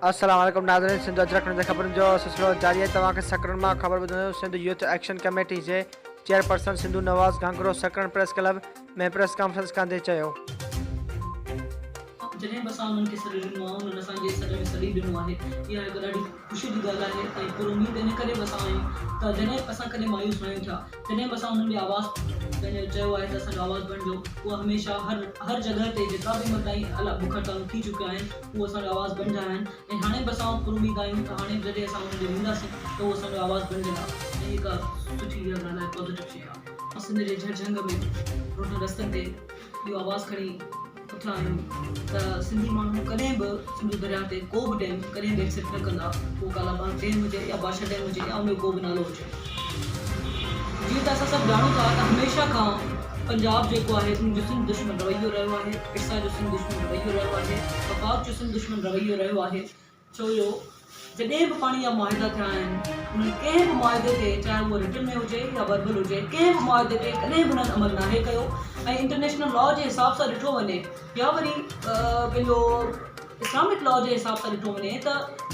अस्सलाम वालेकुम नाज़रीन। सिंध अजरक जे ख़बरुनि जो सिलसिलो जारी आहे। तव्हांखे सकरन मां ख़बर ॿुधायूं। सिंध यूथ एक्शन कमेटी जे चेयरपर्सन सिंधु नवाज़ घांगरो सकरन प्रेस क्लब में प्रेस कॉन्फ्रेंस कंदे चयो जॾहिं बि असां उन्हनि खे सॾु ॾिनो आहे उन्हनि असांजे सॾ में सॾी ॾिनो आहे। इहा हिकु ॾाढी ख़ुशी जी ॻाल्हि आहे ऐं पर उमेद इन करे बि असां आहियूं त जॾहिं असां कॾहिं मायूस न आहियूं थिया, जॾहिं बि असां उन्हनि खे आवाज़ पंहिंजो चयो आहे त असांजो आवाज़ बणिजो, उहा हमेशह हर जॻह ते जेका बि मताईं अला बुख हड़तालूं थी चुकिया आहिनि उहो असांजो आवाज़ बणिजा आहिनि। ऐं हाणे बि असां पर उमेद आहियूं त हाणे जॾहिं असां उन्हनि खे वेंदासीं त उहो असांजो आवाज़ बणिजंदा ऐं हिकु सुठी इहा ॻाल्हि आहे, पॉज़िटिव शइ आहे। सिंध जे झंग में रोड रस्तनि ते इहो आवाज़ खणी उथिया आहियूं त सिंधी माण्हू कॾहिं बि सिंधु दरिया ते को बि डैम कॾहिं बि एक्सेप्ट न कंदा, उहो कालाबाग डैम हुजे या बादशाह डैम हुजे या उनजो को बि नालो हुजे। जीअं त असां सभु ॼाणूं था त हमेशह खां पंजाब जेको आहे उनजो सिंध दुश्मन रवैयो रहियो आहे, इर्सा जो सिंध दुश्मन रवैयो रहियो आहे, वफ़ाक़ जो सिंध दुश्मन रवैयो रहियो आहे। छो जो जॾहिं बि पाणी जा मुआहिदा थिया आहिनि उन्हनि कंहिं बि मुआहिदे ते, चाहे उहो रिटन में हुजे या वर्बल हुजे, कंहिं बि मुआहिदे ते कॾहिं बि उन्हनि अमल नाहे कयो। ऐं इंटरनेशनल लॉ जे हिसाब सां ॾिठो वञे या वरी पंहिंजो इस्लामिक लॉ जे हिसाब सां ॾिठो वञे त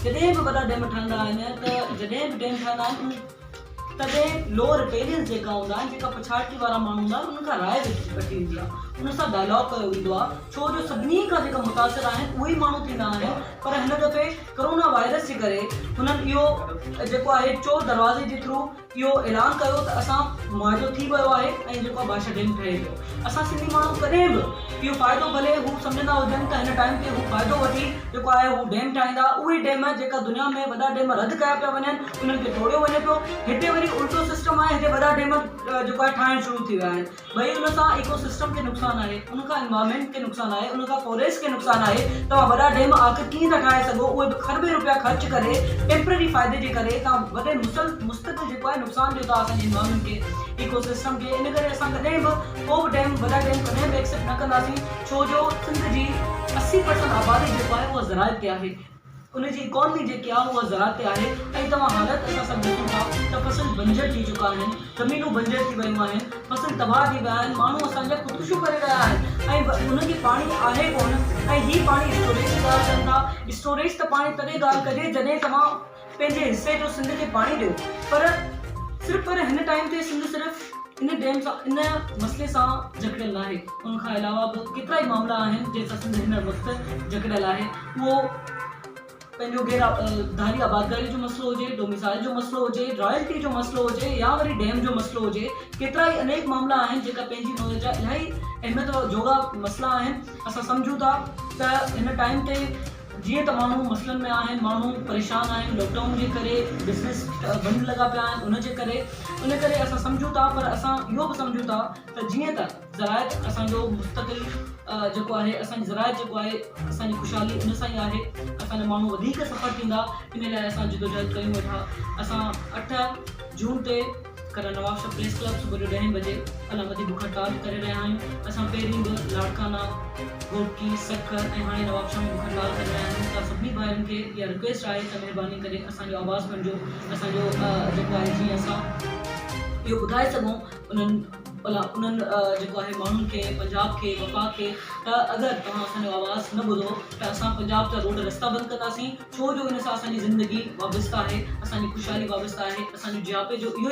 जॾहिं बि वॾा डैम ठहंदा आहिनि त जॾहिं बि डैम ठहंदा आहिनि तॾहिं लोअर रिपेलियंस जेका हूंदा आहिनि, जेका पछाड़ती वारा माण्हू हूंदा आहिनि, उन्हनि खां राय वठी वेंदी आहे, उन सां डायलॉग कयो वेंदो आहे। छो जो सभिनी खां जेका मुतासिर आहिनि उहे ई माण्हू थींदा आहिनि। पर हिन दफ़े कोरोना वायरस जे करे हुननि इहो जेको आहे चोर दरवाज़े जे थ्रू इहो ऐलान कयो त असां मुआइदो थी वियो आहे ऐं जेको आहे बादशाह डैम ठहे पियो। असां सिंधी माण्हू कॾहिं बि इहो फ़ाइदो भले हू सम्झंदा हुजनि त हिन टाइम ते हू फ़ाइदो वठी जेको आहे हू डैम ठाहींदा, उहे डैम जेका दुनिया में वॾा डैम रद्द कया पिया वञनि उन्हनि खे तोड़ियो वञे पियो। हिते वरी उल्टो सिस्टम आहे, हिते वॾा डैम जेको आहे ठाहिण शुरू थी विया आहिनि। भई उन सां इको सिस्टम खे नुक़सानु आहे, उनखां एनवायरमेंट खे नुक़सानु आहे, उनखां फॉरेस्ट खे नुक़सानु आहे। तव्हां वॾा डैम आख़िर कीअं था ठाहे सघो, उहे बि खरबे रुपया ख़र्च करे टेम्पररी फ़ाइदे जे करे तव्हां वॾे मुस्तक़िल जेको आहे नुक़सानु ॾियो था असांजे एनवायरमेंट खे, इको सिस्टम खे। इन करे असां कॾहिं बि को बि डैम वॾा डैम कॾहिं बि एक्सेप्ट न कंदासीं। छो जो सिंध जी 80% आबादी जेको आहे उहा ज़राअत ते आहे, उनजी इकॉनमी जेकी आहे उहा ज़राअत ते आहे। ऐं तव्हां हालत असां सभु ॾिसूं था त फसल बंजर थी चुका आहिनि, ज़मीनूं बंजर थी वियूं आहिनि, फसल तबाह थी विया आहिनि, माण्हू असांजा ख़ुदकुशियूं करे रहिया आहिनि ऐं उनखे पाणी आहे कोन। ऐं हीअ पाणी स्टोरेज जी ॻाल्हि कनि था। स्टोरेज त पाणी तॾहिं ॻाल्हि कजे जॾहिं तव्हां पंहिंजे हिसे जो सिंध खे पाणी ॾियो। पर हिन टाइम ते सिंध सिर्फ़ु इन डैम सां इन मसइले सां जकड़ियल आहे। उनखां अलावा बि केतिरा ई मामला आहिनि जंहिंसां सिंध हिन वक़्तु जकड़ियल आहे। उहो पंहिंजो धारी आबादगारी जो मसइलो हुजे, डोमिसाइल जो मसइलो हुजे, रॉयल्टी जो मसइलो हुजे या वरी डैम जो मसइलो हुजे, केतिरा ई अनेक मामला आहिनि जेका पंहिंजी नॉलेज जा इलाही अहमियत जोगा मसइला आहिनि। असां सम्झूं था त हिन टाइम ते जीअं त माण्हू मसइलनि में आहिनि, माण्हू परेशान आहिनि लॉकडाउन जे करे, बिज़नेस बंदि लॻा पिया आहिनि उन जे करे, उन करे असां सम्झूं था। पर असां इहो बि सम्झूं था त जीअं त ज़राइत असांजो मुस्तक़िल जेको आहे, असांजी ज़राइत जेको आहे असांजी ख़ुशहाली उन सां ई आहे। असांजा माण्हू वधीक सफ़र थींदा, इन लाइ असां जिदोजहद कयूं वेठा। असां 8 जून ते करण नवाबशाह प्रेस क्लब सुबुह जो 10 बजे अलामती बुख हड़ताल करे रहिया आहियूं। असां पहिरीं बि लाड़काना, गोटकी, सखर ऐं हाणे नवाबशाह में बुख हड़ताल करे रहिया आहियूं। त सभिनी भाइयुनि खे इहा रिक्वेस्ट आहे त महिरबानी करे असांजो आवाज़ बणिजो, असांजो जेको आहे जीअं असां इहो ॿुधाए सघूं उन्हनि जेको आहे माण्हुनि खे, पंजाब खे, वफ़ाक़ खे त अगरि तव्हां असांजो आवाज़ न ॿुधो त असां पंजाब जा रोड रस्ता बंदि कंदासीं। छो जो इन सां असांजी ज़िंदगी वाबस्ता आहे, असांजी ख़ुशहाली वाबस्ता आहे, असांजे जियापे जो इहो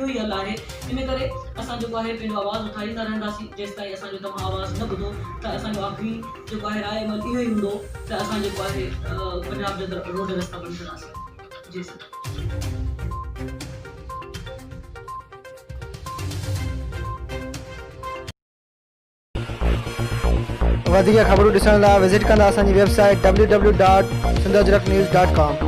ई हल आहे। इन करे असां जेको आहे पंहिंजो आवाज़ उथारींदा रहंदासीं जेसि ताईं असांजो तव्हां आवाज़ न ॿुधो। त असांजो आख़िरी जेको आहे राय अमल इहो ई हूंदो त असां जेको आहे पंजाब जा रोड रस्ता बंदि कंदासीं। जी सर। वधीक ख़बरूं ॾिसण लाइ विज़िट कंदा असांजी वेबसाइट www.sindhajraknews.com।